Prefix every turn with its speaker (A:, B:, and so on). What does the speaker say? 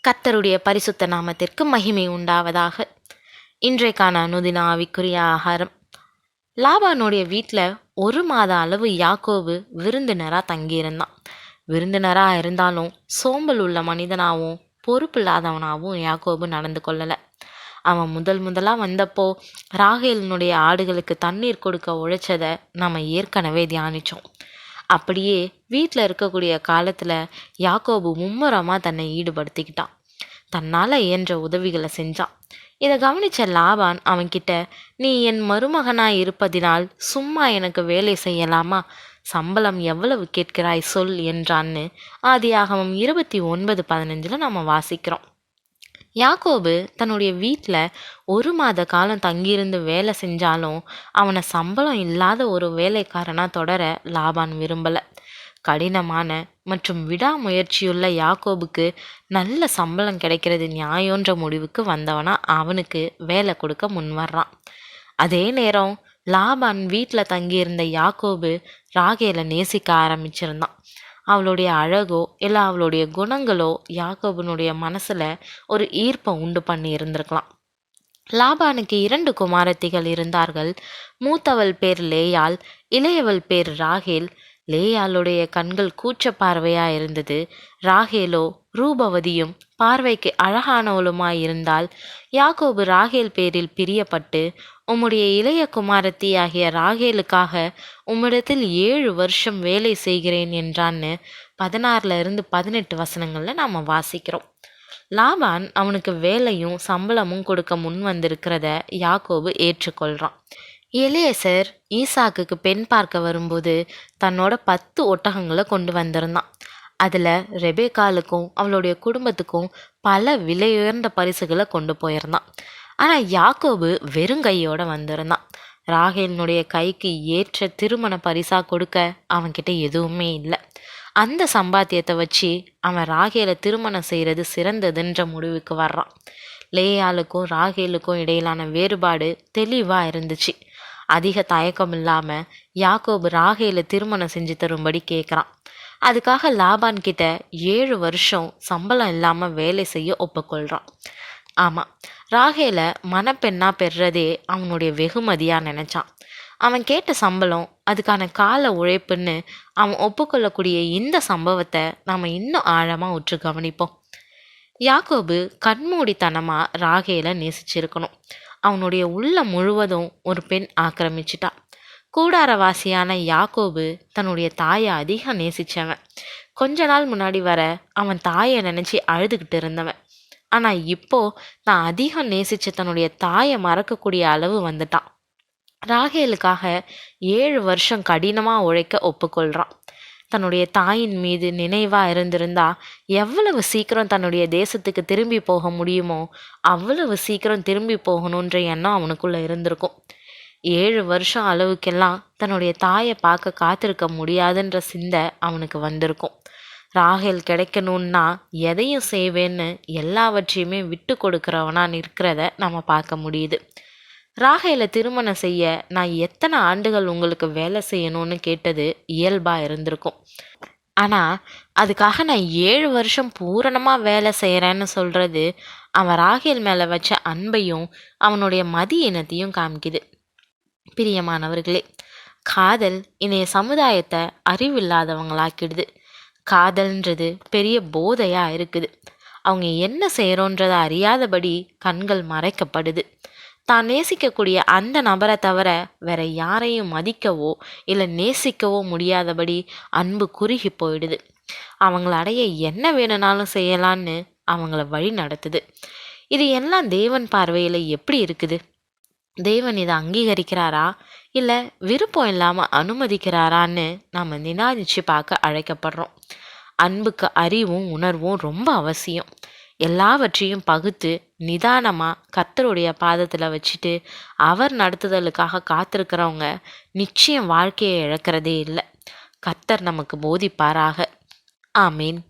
A: கர்த்தருடைய பரிசுத்த நாமத்திற்கு மகிமை உண்டாவதாக. இன்றைக்கான அனுதின ஆவிக்குரிய ஆகாரம். லாபானுடைய வீட்டில் 1 மாத அளவு யாக்கோபு விருந்தினராக தங்கியிருந்தான். விருந்தினராக இருந்தாலும் சோம்பல் உள்ள மனிதனாகவும் பொறுப்பில்லாதவனாகவும் யாக்கோபு நடந்து கொள்ளலை. அவன் முதலாக வந்தப்போ ராகேலினுடைய ஆடுகளுக்கு தண்ணீர் கொடுக்க உழைச்சதை நம்ம ஏற்கனவே தியானித்தோம். அப்படியே வீட்டில் இருக்கக்கூடிய காலத்தில் யாக்கோபு மும்முரமாக தன்னை ஈடுபடுத்திக்கிட்டான். தன்னால் இயன்ற உதவிகளை செஞ்சான். இதை கவனித்த லாபான் அவன்கிட்ட, நீ என் மருமகனாய் இருப்பதினால் சும்மா எனக்கு வேலை செய்யலாமா? சம்பளம் எவ்வளவு கேட்கிறாய் சொல் என்றான்னு ஆதியாகமம் 29:15 நம்ம வாசிக்கிறோம். யாக்கோபு தன்னுடைய வீட்டில் 1 மாத காலம் தங்கியிருந்து வேலை செஞ்சாலும் அவனை சம்பளம் இல்லாத ஒரு வேலைக்காரனாக தொடர லாபான் விரும்பலை. கடினமான மற்றும் விடாமுயற்சியுள்ள யாக்கோபுக்கு நல்ல சம்பளம் கிடைக்கிறது நியாயன்ற முடிவுக்கு வந்தவனா அவனுக்கு வேலை கொடுக்க முன்வர்றான். அதே நேரம் லாபான் வீட்டில் தங்கியிருந்த யாக்கோபு ராகேலை நேசிக்க ஆரம்பிச்சிருந்தான். அவளுடைய அழகோ இல்லை அவளுடைய குணங்களோ யாக்கோபுனுடைய மனசில் ஒரு ஈர்ப்பை உண்டு பண்ணி இருந்திருக்கலாம். லாபானுக்கு 2 குமாரத்திகள் இருந்தார்கள். மூத்தவள் பேர் லேயாள், இளையவள் பேர் ராகேல். லேயாளுடைய கண்கள் கூச்ச பார்வையாக இருந்தது. ராகேலோ ரூபவதியும் பார்வைக்கு அழகானவளுமாயிருந்தால் யாக்கோபு ராகேல் பேரில் பிரியப்பட்டு, உம்முடைய இளைய குமாரத்தி ஆகிய ராகேலுக்காக உம்மிடத்தில் 7 வருஷம் வேலை செய்கிறேன் என்றான்னு 16-18 நாம் வாசிக்கிறோம். லாபான் அவனுக்கு வேலையும் சம்பளமும் கொடுக்க முன் வந்திருக்கிறத யாக்கோபு ஏற்றுக்கொள்கிறான். எலியேசர் ஈசாக்குக்கு பெண் பார்க்க வரும்போது தன்னோட 10 ஒட்டகங்களை கொண்டு வந்திருந்தான். அதில் ரெபேக்காலுக்கும் அவளுடைய குடும்பத்துக்கும் பல விலையுயர்ந்த பரிசுகளை கொண்டு போயிருந்தான். ஆனால் யாக்கோபு வெறுங்கையோடு வந்திருந்தான். ராகேலினுடைய கைக்கு ஏற்ற திருமண பரிசாக கொடுக்க அவன்கிட்ட எதுவுமே இல்லை. அந்த சம்பாத்தியத்தை வச்சு அவன் ராகேலை திருமணம் செய்கிறது சிறந்ததுன்ற முடிவுக்கு வர்றான். லேயாளுக்கும் ராகேலுக்கும் இடையிலான வேறுபாடு தெளிவாக இருந்துச்சு. அதிக தயக்கம் இல்லாமல் யாக்கோபு ராகேலை திருமணம் செஞ்சு தரும்படி கேட்குறான். அதுக்காக லாபான் கிட்ட 7 வருஷம் சம்பளம் இல்லாமல் வேலை செய்ய ஒப்புக்கொள்கிறான். ஆமாம், ராகேலை மணப்பெண்ணாக பெறுறதே அவனுடைய வெகுமதியாக நினச்சான். அவன் கேட்ட சம்பளம், அதுக்கான கால உழைப்புன்னு அவன் ஒப்புக்கொள்ளக்கூடிய இந்த சம்பவத்தை நாம் இன்னும் ஆழமாக உற்று கவனிப்போம். யாக்கோபு கண்மூடித்தனமாக ராகேலை நேசிச்சிருக்கணும். அவனுடைய உள்ளம் முழுவதும் ஒரு பெண் ஆக்கிரமிச்சிட்டா. கூடாரவாசியான யாக்கோபு தன்னுடைய தாயை அதிகம் நேசித்தவன். கொஞ்ச நாள் முன்னாடி வர அவன் தாயை நினச்சி அழுதுகிட்டு இருந்தவன். ஆனால் இப்போ தான் அதிகம் நேசித்த தன்னுடைய தாயை மறக்கக்கூடிய அளவு வந்துட்டான். ராகேலுக்காக 7 வருஷம் கடினமாக உழைக்க ஒப்புக்கொள்கிறான். தன்னுடைய தாயின் மீது நினைவாக இருந்திருந்தா எவ்வளவு சீக்கிரம் தன்னுடைய தேசத்துக்கு திரும்பி போக முடியுமோ அவ்வளவு சீக்கிரம் திரும்பி போகணுன்ற எண்ணம் அவனுக்குள்ளே இருந்திருக்கும். 7 வருஷம் அளவுக்கெல்லாம் தன்னுடைய தாயை பார்க்க காத்திருக்க முடியாதுன்ற சிந்தை அவனுக்கு வந்திருக்கும். ராகேல் கிடைக்கணுன்னா எதையும் செய்வேன்னு எல்லாவற்றையுமே விட்டு கொடுக்குறவனா நிற்கிறத நம்ம பார்க்க முடியுது. ராகேலை திருமணம் செய்ய நான் எத்தனை ஆண்டுகள் உங்களுக்கு வேலை செய்யணும்னு கேட்டது இயல்பாக இருந்திருக்கும். ஆனால் அதுக்காக நான் 7 வருஷம் பூரணமாக வேலை செய்கிறேன்னு சொல்கிறது அவன் ராகேல் மேலே வச்ச அன்பையும் அவனுடைய மதியினத்தையும் காமிக்குது. பிரியமானவர்களே, காதல் இன்றைய சமுதாயத்தை அறிவில்லாதவங்களாக்கிடுது. காதல்ன்றது பெரிய போதையாக இருக்குது. அவங்க என்ன செய்கிறோன்றதை அறியாதபடி கண்கள் மறைக்கப்படுது. தான் நேசிக்கக்கூடிய அந்த நபரை தவிர வேற யாரையும் மதிக்கவோ இல்லை நேசிக்கவோ முடியாதபடி அன்பு குறுகி போயிடுது. அவங்கள அடைய என்ன வேணும்னாலும் செய்யலான்னு அவங்கள வழி நடத்துது. இது எல்லாம் தேவன் பார்வையில் எப்படி இருக்குது? தேவன் இதை அங்கீகரிக்கிறாரா இல்லை விருப்பம் இல்லாமல் அனுமதிக்கிறாரான்னு நாம் நிதானிச்சு பார்க்க அழைக்கப்படுறோம். அன்புக்கு அறிவும் உணர்வும் ரொம்ப அவசியம். எல்லாவற்றையும் பகுத்து நிதானமாக கர்த்தருடைய பாதத்தில் வச்சுட்டு அவர் நடத்துதலுக்காக காத்திருக்கிறவங்க நிச்சயம் வாழ்க்கையை இழக்கிறதே இல்லை. கர்த்தர் நமக்கு போதிப்பாராக. ஆமீன்.